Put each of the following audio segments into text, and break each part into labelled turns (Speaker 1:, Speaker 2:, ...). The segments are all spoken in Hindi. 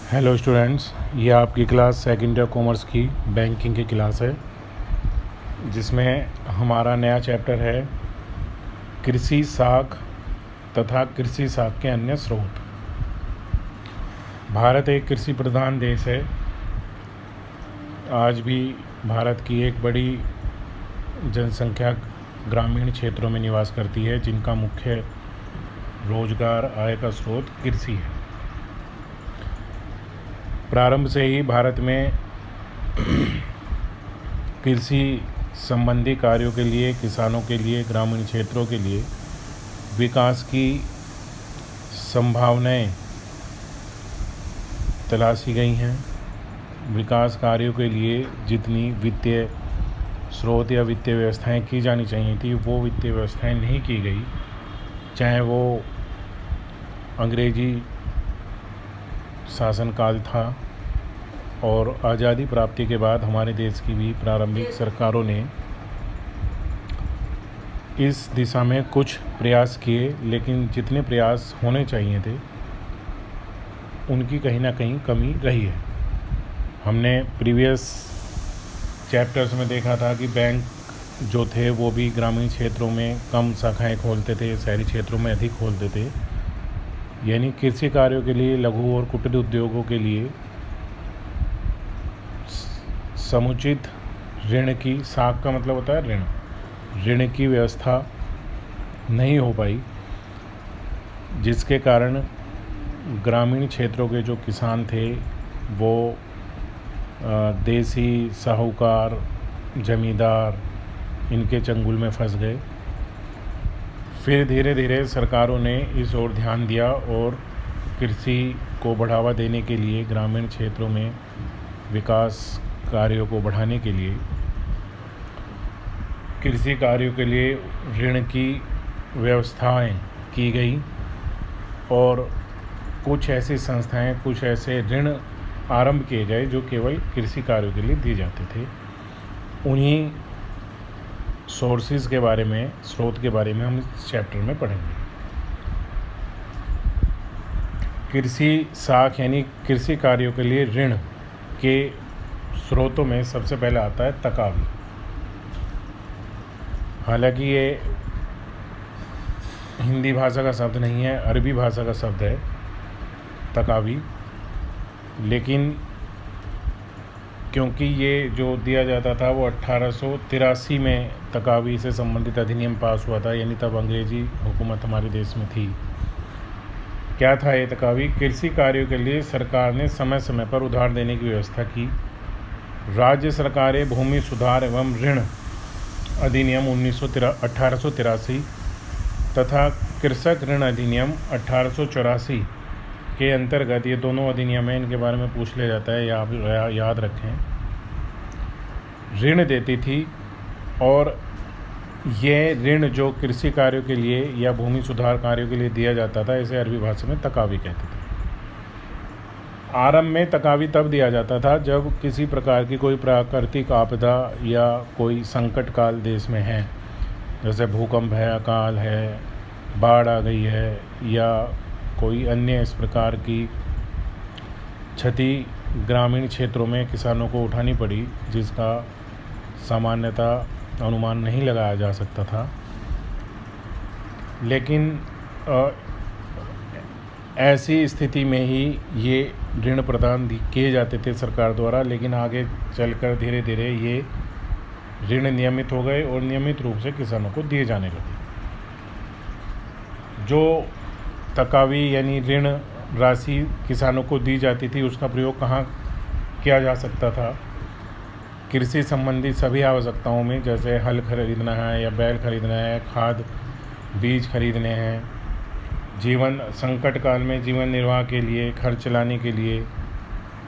Speaker 1: हेलो स्टूडेंट्स, ये आपकी क्लास सेकेंड ईयर कॉमर्स की बैंकिंग की क्लास है, जिसमें हमारा नया चैप्टर है कृषि साख तथा कृषि साख के अन्य स्रोत। भारत एक कृषि प्रधान देश है। आज भी भारत की एक बड़ी जनसंख्या ग्रामीण क्षेत्रों में निवास करती है, जिनका मुख्य रोजगार आय का स्रोत कृषि है। प्रारंभ से ही भारत में कृषि संबंधी कार्यों के लिए, किसानों के लिए, ग्रामीण क्षेत्रों के लिए विकास की संभावनाएं तलाशी गई हैं। विकास कार्यों के लिए जितनी वित्तीय स्रोत या वित्तीय व्यवस्थाएं की जानी चाहिए थी, वो वित्तीय व्यवस्थाएं नहीं की गई। चाहे वो अंग्रेजी शासनकाल था और आज़ादी प्राप्ति के बाद हमारे देश की भी प्रारंभिक सरकारों ने इस दिशा में कुछ प्रयास किए, लेकिन जितने प्रयास होने चाहिए थे उनकी कहीं ना कहीं कमी रही है। हमने प्रीवियस चैप्टर्स में देखा था कि बैंक जो थे वो भी ग्रामीण क्षेत्रों में कम शाखाएं खोलते थे, शहरी क्षेत्रों में अधिक खोलते थे। यानी कृषि कार्यों के लिए, लघु और कुटीर उद्योगों के लिए समुचित ऋण की, साख का मतलब होता है ऋण की व्यवस्था नहीं हो पाई, जिसके कारण ग्रामीण क्षेत्रों के जो किसान थे वो देसी साहूकार, जमींदार, इनके चंगुल में फंस गए। फिर धीरे धीरे सरकारों ने इस ओर ध्यान दिया और कृषि को बढ़ावा देने के लिए, ग्रामीण क्षेत्रों में विकास कार्यों को बढ़ाने के लिए, कृषि कार्यों के लिए ऋण की व्यवस्थाएं की गई और कुछ ऐसी संस्थाएं, कुछ ऐसे ऋण आरंभ किए गए जो केवल कृषि कार्यों के लिए दिए जाते थे। उन्हीं सोर्सेज के बारे में, स्रोत के बारे में हम इस चैप्टर में पढ़ेंगे। कृषि साख यानी कृषि कार्यों के लिए ऋण के स्रोतों में सबसे पहले आता है तकावी। हालांकि ये हिंदी भाषा का शब्द नहीं है, अरबी भाषा का शब्द है तकावी, लेकिन क्योंकि ये जो दिया जाता था वो 1883 में तकावी से संबंधित अधिनियम पास हुआ था, यानी तब अंग्रेजी हुकूमत हमारे देश में थी। क्या था ये तकावी? कृषि कार्यों के लिए सरकार ने समय समय पर उधार देने की व्यवस्था की। राज्य सरकारें भूमि सुधार एवं ऋण अधिनियम 1883 तथा कृषक ऋण अधिनियम 1884 के अंतर्गत, ये दोनों अधिनियम हैं, इनके बारे में पूछ लिया जाता है, या आप याद रखें, ऋण देती थी। और ये ऋण जो कृषि कार्यों के लिए या भूमि सुधार कार्यों के लिए दिया जाता था, इसे अरबी भाषा में तकावी कहते थे। आरंभ में तकावी तब दिया जाता था जब किसी प्रकार की कोई प्राकृतिक आपदा या कोई संकट काल देश में है, जैसे भूकंप है, अकाल है, बाढ़ आ गई है, या कोई अन्य इस प्रकार की क्षति ग्रामीण क्षेत्रों में किसानों को उठानी पड़ी, जिसका सामान्यतः अनुमान नहीं लगाया जा सकता था। लेकिन ऐसी स्थिति में ही ये ऋण प्रदान किए जाते थे सरकार द्वारा, लेकिन आगे चलकर धीरे धीरे ये ऋण नियमित हो गए और नियमित रूप से किसानों को दिए जाने लगे। जो तकावी यानी ऋण राशि किसानों को दी जाती थी, उसका प्रयोग कहाँ किया जा सकता था? कृषि संबंधी सभी आवश्यकताओं में, जैसे हल खरीदना है या बैल खरीदना है, खाद बीज खरीदने हैं, जीवन संकट काल में जीवन निर्वाह के लिए, खर्च चलाने के लिए।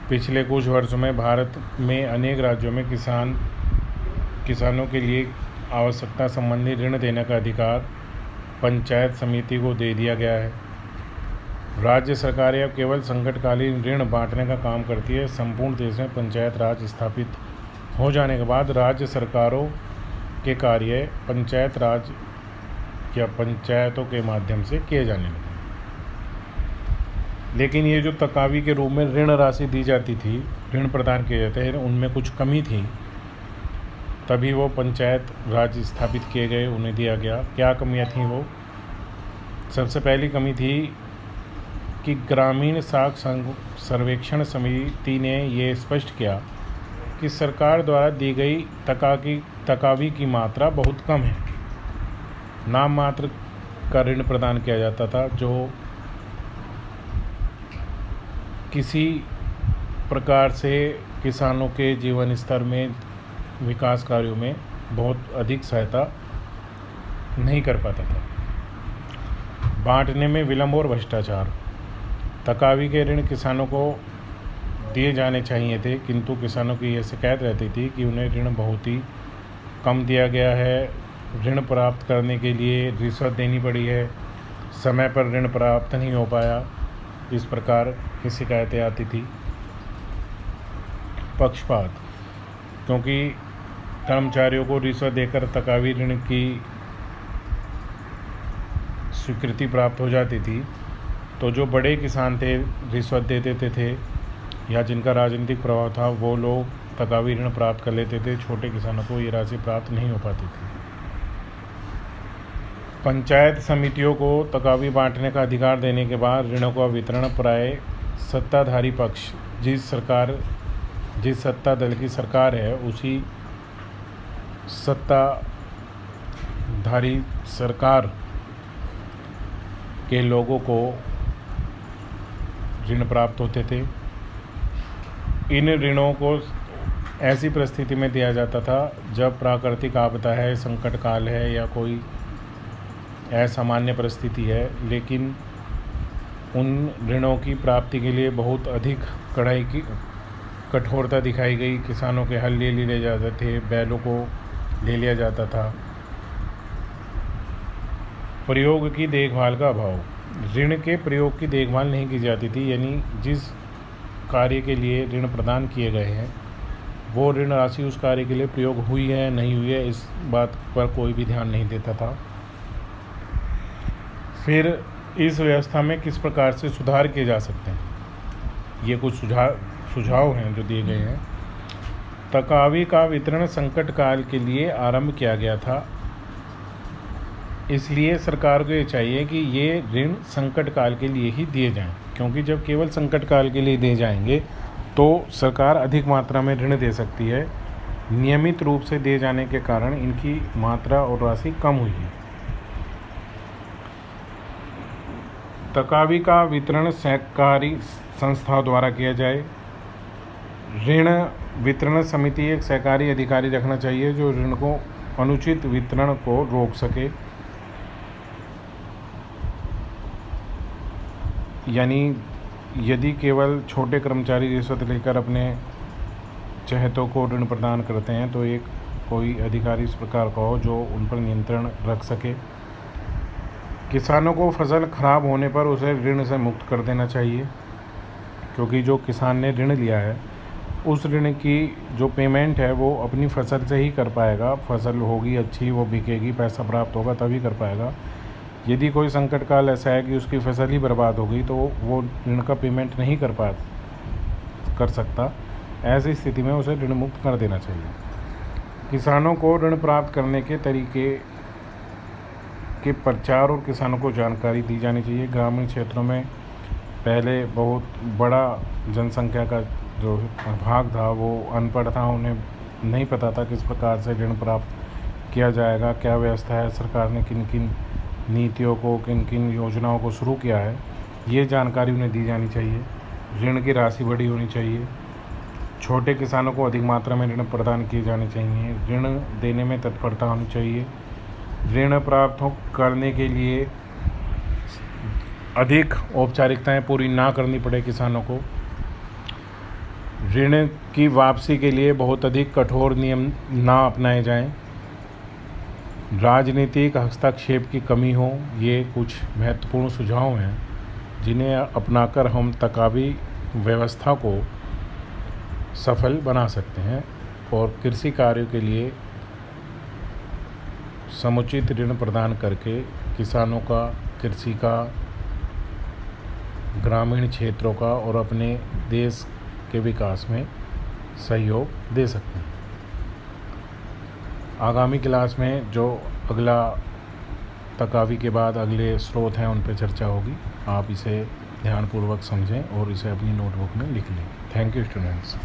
Speaker 1: पिछले कुछ वर्षों में भारत में अनेक राज्यों में किसानों के लिए आवश्यकता संबंधी ऋण देने का अधिकार पंचायत समिति को दे दिया गया है। राज्य सरकारें अब केवल संकटकालीन ऋण बांटने का काम करती है। संपूर्ण देश में पंचायत राज स्थापित हो जाने के बाद राज्य सरकारों के कार्य पंचायत राज या पंचायतों के माध्यम से किए जाने लगे। लेकिन ये जो तकावी के रूप में ऋण राशि दी जाती थी, ऋण प्रदान किए जाते हैं, उनमें कुछ कमी थी, तभी वो पंचायत राज स्थापित किए गए, उन्हें दिया गया। क्या कमियां थीं वो? सबसे पहली कमी थी कि ग्रामीण साख सर्वेक्षण समिति ने ये स्पष्ट किया कि सरकार द्वारा दी गई तकावी की मात्रा बहुत कम है। नाम मात्र का ऋण प्रदान किया जाता था, जो किसी प्रकार से किसानों के जीवन स्तर में, विकास कार्यों में बहुत अधिक सहायता नहीं कर पाता था। बांटने में विलंब और भ्रष्टाचार। तकावी के ऋण किसानों को दिए जाने चाहिए थे, किंतु किसानों की यह शिकायत रहती थी कि उन्हें ऋण बहुत ही कम दिया गया है। ऋण प्राप्त करने के लिए रिश्वत देनी पड़ी है, समय पर ऋण प्राप्त नहीं हो पाया, इस प्रकार की शिकायतें आती थी। पक्षपात, क्योंकि कर्मचारियों को रिश्वत देकर तकावी ऋण की स्वीकृति प्राप्त हो जाती थी, तो जो बड़े किसान थे रिश्वत दे देते थे, या जिनका राजनीतिक प्रभाव था, वो लोग तकावी ऋण प्राप्त कर लेते थे। छोटे किसानों को ये राशि प्राप्त नहीं हो पाती थी। पंचायत समितियों को तकावी बांटने का अधिकार देने के बाद ऋणों का वितरण प्राय सत्ताधारी पक्ष, जिस सत्ता दल की सरकार है, उसी सत्ताधारी सरकार के लोगों को ऋण प्राप्त होते थे। इन ऋणों को ऐसी परिस्थिति में दिया जाता था जब प्राकृतिक आपदा है, संकट काल है, या कोई असामान्य परिस्थिति है, लेकिन उन ऋणों की प्राप्ति के लिए बहुत अधिक कठोरता दिखाई गई। किसानों के हल ले लिए जाते थे, बैलों को ले लिया जाता था। प्रयोग की देखभाल का अभाव। ऋण के प्रयोग की देखभाल नहीं की जाती थी, यानी जिस कार्य के लिए ऋण प्रदान किए गए हैं, वो ऋण राशि उस कार्य के लिए प्रयोग हुई है नहीं हुई है, इस बात पर कोई भी ध्यान नहीं देता था। फिर इस व्यवस्था में किस प्रकार से सुधार किए जा सकते हैं, ये कुछ सुझाव हैं जो दिए गए हैं। तकावी का वितरण संकट काल के लिए आरंभ किया गया था, इसलिए सरकार को ये चाहिए कि ये ऋण संकट काल के लिए ही दिए जाएं, क्योंकि जब केवल संकट काल के लिए दिए जाएंगे तो सरकार अधिक मात्रा में ऋण दे सकती है। नियमित रूप से दिए जाने के कारण इनकी मात्रा और राशि कम हुई है। तकावी का वितरण सहकारी संस्थाओं द्वारा किया जाए। ऋण वितरण समिति एक सहकारी अधिकारी रखना चाहिए जो ऋण को अनुचित वितरण को रोक सके, यानी यदि केवल छोटे कर्मचारी रिश्वत लेकर अपने चहेतों को ऋण प्रदान करते हैं, तो एक कोई अधिकारी इस प्रकार का हो जो उन पर नियंत्रण रख सके। किसानों को फसल खराब होने पर उसे ऋण से मुक्त कर देना चाहिए, क्योंकि जो किसान ने ऋण लिया है उस ऋण की जो पेमेंट है वो अपनी फसल से ही कर पाएगा। फसल होगी अच्छी, वो बिकेगी, पैसा प्राप्त होगा तभी कर पाएगा। यदि कोई संकट काल ऐसा है कि उसकी फसल ही बर्बाद हो गई, तो वो ऋण का पेमेंट नहीं कर सकता। ऐसी स्थिति में उसे ऋण मुक्त कर देना चाहिए। किसानों को ऋण प्राप्त करने के तरीके के प्रचार और किसानों को जानकारी दी जानी चाहिए। ग्रामीण क्षेत्रों में पहले बहुत बड़ा जनसंख्या का जो भाग था वो अनपढ़ था, उन्हें नहीं पता था किस प्रकार से ऋण प्राप्त किया जाएगा, क्या व्यवस्था है, सरकार ने किन किन नीतियों को, किन किन योजनाओं को शुरू किया है, ये जानकारी उन्हें दी जानी चाहिए। ऋण की राशि बड़ी होनी चाहिए। छोटे किसानों को अधिक मात्रा में ऋण प्रदान किए जाने चाहिए। ऋण देने में तत्परता होनी चाहिए। ऋण प्राप्त करने के लिए अधिक औपचारिकताएं पूरी ना करनी पड़े किसानों को। ऋण की वापसी के लिए बहुत अधिक कठोर नियम ना अपनाए जाएं। राजनीतिक हस्तक्षेप की कमी हो, ये कुछ महत्वपूर्ण सुझाव हैं जिन्हें अपनाकर हम तकावी व्यवस्था को सफल बना सकते हैं और कृषि कार्यों के लिए समुचित ऋण प्रदान करके किसानों का, कृषि का ग्रामीण क्षेत्रों का और अपने देश के विकास में सहयोग दे सकते हैं। आगामी क्लास में जो अगला तकावी के बाद अगले स्रोत हैं उन पर चर्चा होगी। आप इसे ध्यानपूर्वक समझें और इसे अपनी नोटबुक में लिख लें। Thank you students.